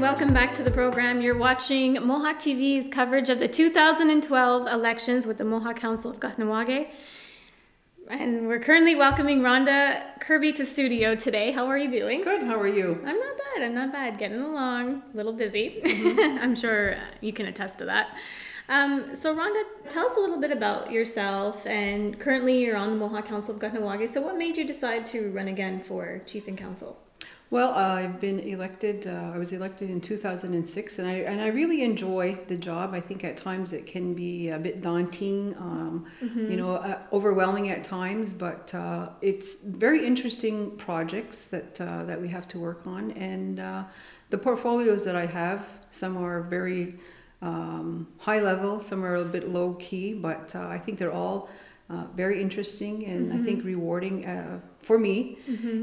welcome back to the program. You're watching Mohawk TV's coverage of the 2012 elections with the Mohawk Council of Kahnawake. And we're currently welcoming Rhonda Kirby to studio today. How are you doing? Good, how are you? I'm not bad. Getting along, a little busy. I'm sure you can attest to that. So Rhonda, tell us a little bit about yourself, and currently you're on the Mohawk Council of Kahnawake. So what made you decide to run again for Chief and Council? Well, I've been elected, I was elected in 2006, and I really enjoy the job. I think at times it can be a bit daunting, overwhelming at times, but it's very interesting projects that we have to work on. And the portfolios that I have, some are very high level, some are a bit low key, but I think they're all very interesting and I think rewarding for me.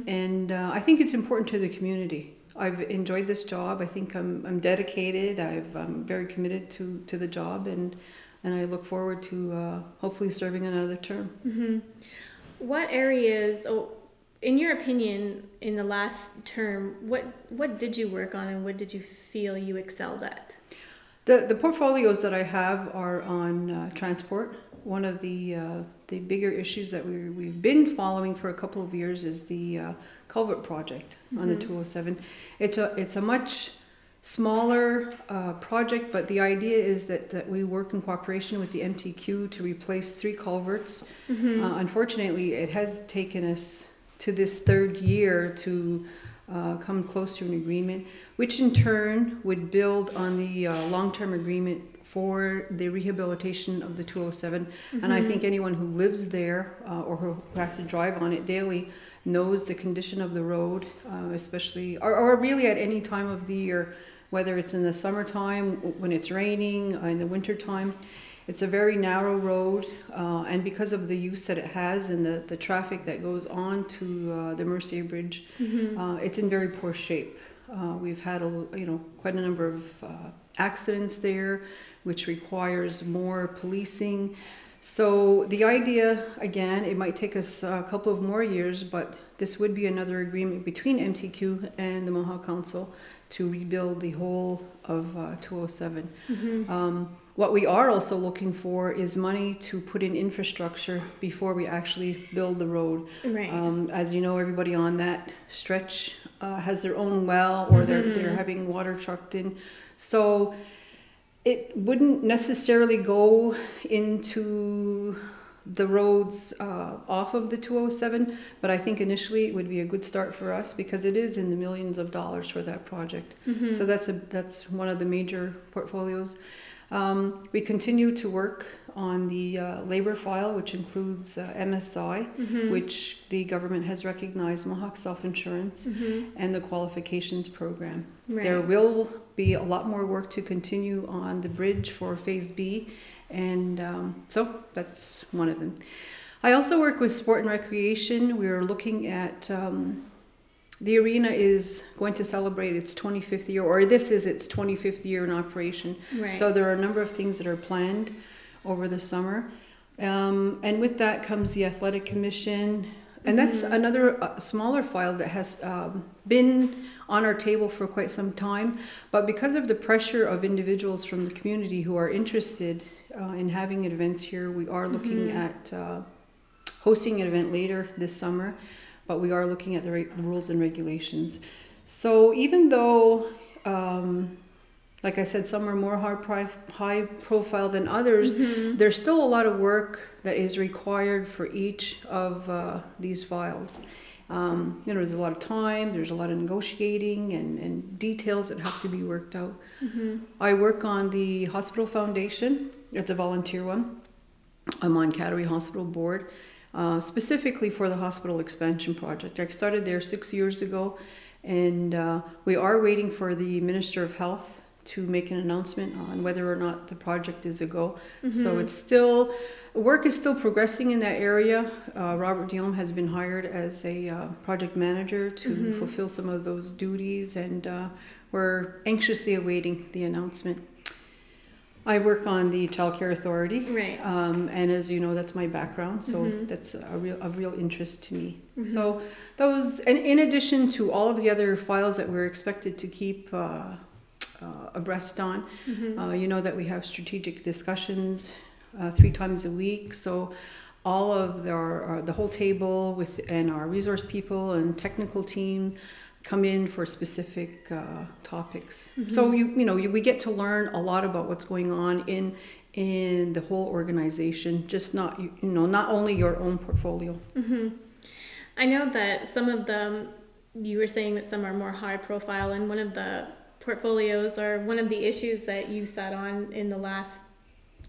And I think it's important to the community. I've enjoyed this job. I think I'm dedicated. I'm very committed to the job, and I look forward to hopefully serving another term. What areas, in your opinion, in the last term, what did you work on and what did you feel you excelled at? The portfolios that I have are on transport. One of the bigger issues that we've been following for a couple of years is the culvert project on the 207. It's a much smaller project, but the idea is that we work in cooperation with the MTQ to replace 3 culverts. Unfortunately, it has taken us to this 3rd year to come close to an agreement, which in turn would build on the long-term agreement for the rehabilitation of the 207. And I think anyone who lives there or who has to drive on it daily knows the condition of the road, especially, or really at any time of the year, whether it's in the summertime, when it's raining, in the wintertime. It's a very narrow road, and because of the use that it has and the traffic that goes on to the Mercier Bridge, it's in very poor shape. We've had quite a number of accidents there, which requires more policing. So the idea, again, it might take us a couple of more years, but this would be another agreement between MTQ and the Mohawk Council to rebuild the whole of 207. What we are also looking for is money to put in infrastructure before we actually build the road. Right. As you know, everybody on that stretch has their own well, or they're having water trucked in. So it wouldn't necessarily go into the roads off of the 207, but I think initially it would be a good start for us because it is in the millions of dollars for that project. So that's one of the major portfolios. We continue to work on the labor file, which includes MSI, which the government has recognized Mohawk self-insurance, and the qualifications program. Right. There will be a lot more work to continue on the bridge for Phase B, and so that's one of them. I also work with sport and recreation. We're looking at the arena is going to celebrate its 25th year, or this is its 25th year in operation. Right. So there are a number of things that are planned over the summer. And with that comes the Athletic Commission. And that's another smaller file that has been on our table for quite some time. But because of the pressure of individuals from the community who are interested in having events here, we are looking at hosting an event later this summer. But we are looking at the rules and regulations. So even though, like I said, some are more high profile than others, there's still a lot of work that is required for each of these files. There's a lot of time, there's a lot of negotiating and details that have to be worked out. I work on the Hospital Foundation. It's a volunteer one. I'm on Cattery Hospital Board. Specifically for the hospital expansion project. I started there 6 years ago, and we are waiting for the Minister of Health to make an announcement on whether or not the project is a go. So it's still, work is still progressing in that area. Robert Dion has been hired as a project manager to fulfill some of those duties, and we're anxiously awaiting the announcement. I work on the Child Care Authority, right? And as you know, that's my background, so that's a real interest to me. So those, and in addition to all of the other files that we're expected to keep abreast on. You know that we have strategic discussions 3 times a week. So all of the whole table and our resource people and technical team come in for specific topics. So we get to learn a lot about what's going on in the whole organization, just not only your own portfolio. I know that some of them, you were saying that some are more high profile, and one of the portfolios or one of the issues that you sat on in the last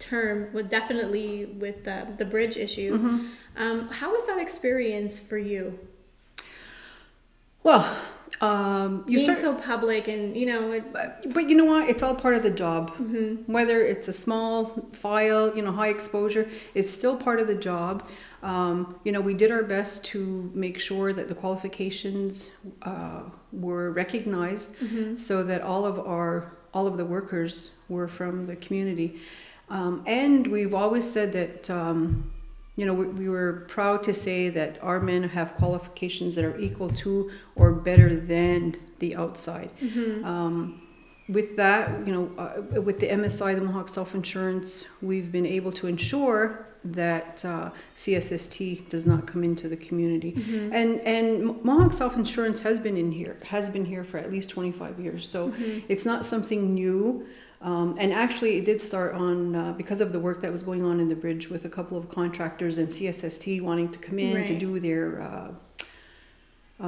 term was definitely with the bridge issue. How was that experience for you? Well, being so public and but you know what, it's all part of the job. Whether it's a small file, high exposure, it's still part of the job. We did our best to make sure that the qualifications were recognized, so that all of the workers were from the community. And we've always said that we were proud to say that our men have qualifications that are equal to or better than the outside. With that, with the MSI, the Mohawk Self-Insurance, we've been able to ensure that CSST does not come into the community. And Mohawk Self-Insurance has been here for at least 25 years. So it's not something new. And actually, it did start on because of the work that was going on in the bridge with a couple of contractors and CSST wanting to come in to do their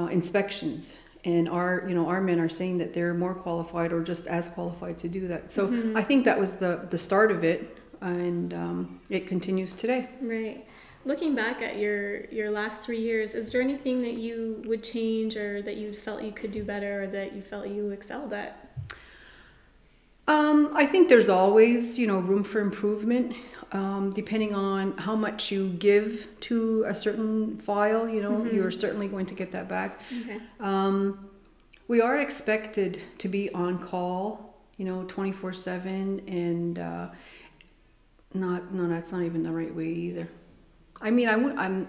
inspections. And our men are saying that they're more qualified or just as qualified to do that. So I think that was the start of it, and it continues today. Right. Looking back at your last 3 years, is there anything that you would change, or that you felt you could do better, or that you felt you excelled at? I think there's always, room for improvement, depending on how much you give to a certain file, you're certainly going to get that back. Okay. We are expected to be on call, 24/7, and that's not even the right way either. I mean, I'm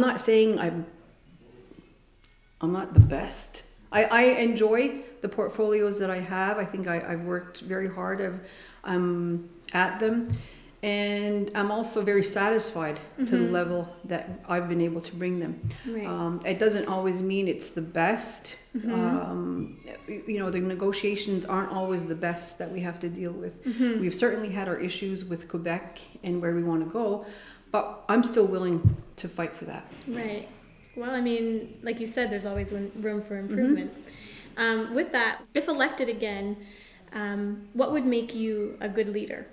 not saying I'm not the best. I enjoy the portfolios that I have. I think I've worked very hard at them, and I'm also very satisfied to the level that I've been able to bring them. Right. It doesn't always mean it's the best. The negotiations aren't always the best that we have to deal with. We've certainly had our issues with Quebec and where we want to go, but I'm still willing to fight for that. Right. Well, I mean, like you said, there's always room for improvement. With that, if elected again, what would make you a good leader?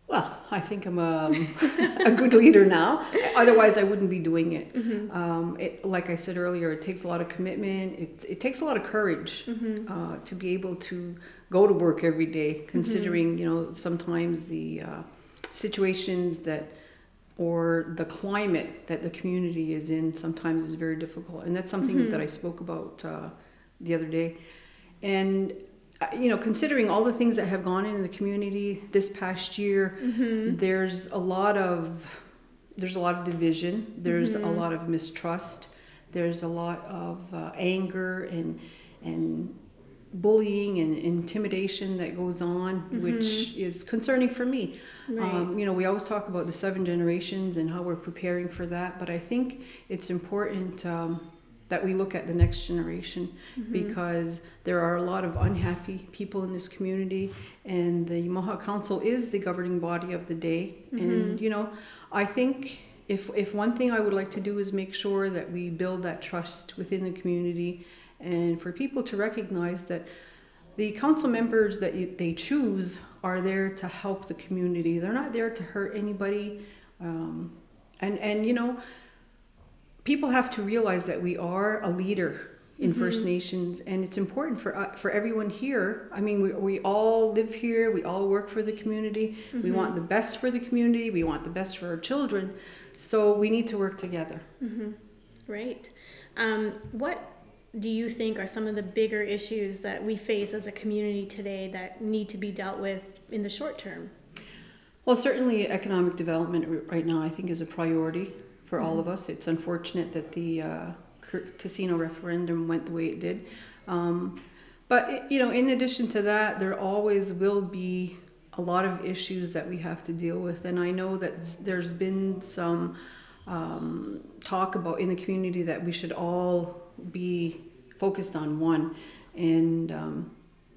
Well, I think I'm a good leader now. Otherwise, I wouldn't be doing it. Like I said earlier, it takes a lot of commitment. It takes a lot of courage to be able to go to work every day, considering sometimes the situations or the climate that the community is in sometimes is very difficult. And that's something that I spoke about the other day. And, considering all the things that have gone in the community this past year, there's a lot of division. There's a lot of mistrust. There's a lot of anger and bullying and intimidation that goes on, which is concerning for me. Right. We always talk about the 7 generations and how we're preparing for that, but I think it's important that we look at the next generation, because there are a lot of unhappy people in this community, and the Mohawk Council is the governing body of the day. And I think if one thing I would like to do is make sure that we build that trust within the community, and for people to recognize that the council members that they choose are there to help the community. They're not there to hurt anybody. People have to realize that we are a leader in First Nations, and it's important for everyone here. I mean, we all live here. We all work for the community. We want the best for the community. We want the best for our children. So we need to work together. Right. What do you think are some of the bigger issues that we face as a community today that need to be dealt with in the short term? Well, certainly economic development right now, I think, is a priority for all of us. It's unfortunate that the casino referendum went the way it did. But in addition to that, there always will be a lot of issues that we have to deal with. And I know that there's been some talk about in the community that we should all be focused on one. And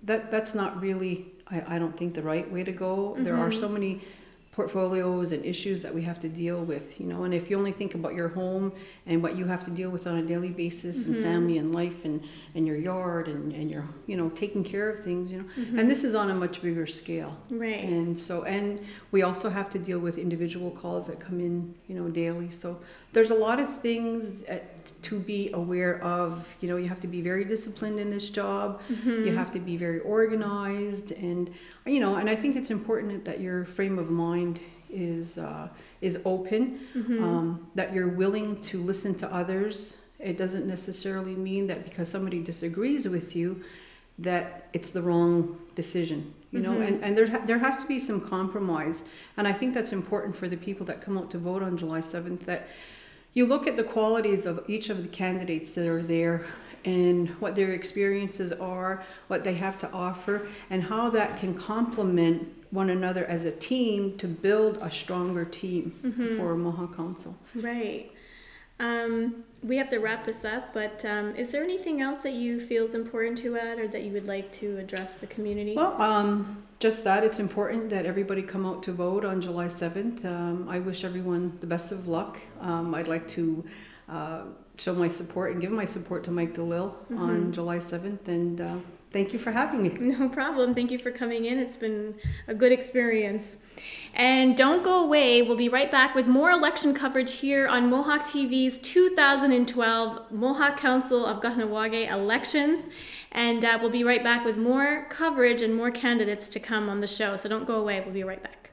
that's not really, I don't think, the right way to go. There are so many portfolios and issues that we have to deal with, and if you only think about your home and what you have to deal with on a daily basis and family and life and your yard and your taking care of things, and this is on a much bigger scale, right? And we also have to deal with individual calls that come in daily. So there's a lot of things to be aware of. You have to be very disciplined in this job. You have to be very organized, and and I think it's important that your frame of mind is open, that you're willing to listen to others. It doesn't necessarily mean that because somebody disagrees with you that it's the wrong decision, and there has to be some compromise. And I think that's important for the people that come out to vote on July 7th, that you look at the qualities of each of the candidates that are there and what their experiences are, what they have to offer, and how that can complement one another as a team to build a stronger team for Mohawk Council. Right. We have to wrap this up, but is there anything else that you feel is important to add or that you would like to address the community? Well, just that it's important that everybody come out to vote on July 7th. I wish everyone the best of luck. I'd like to show my support and give my support to Mike DeLille on July 7th, and thank you for having me. No problem. Thank you for coming in. It's been a good experience. And don't go away. We'll be right back with more election coverage here on Mohawk TV's 2012 Mohawk Council of Kahnawake elections. And we'll be right back with more coverage and more candidates to come on the show. So don't go away. We'll be right back.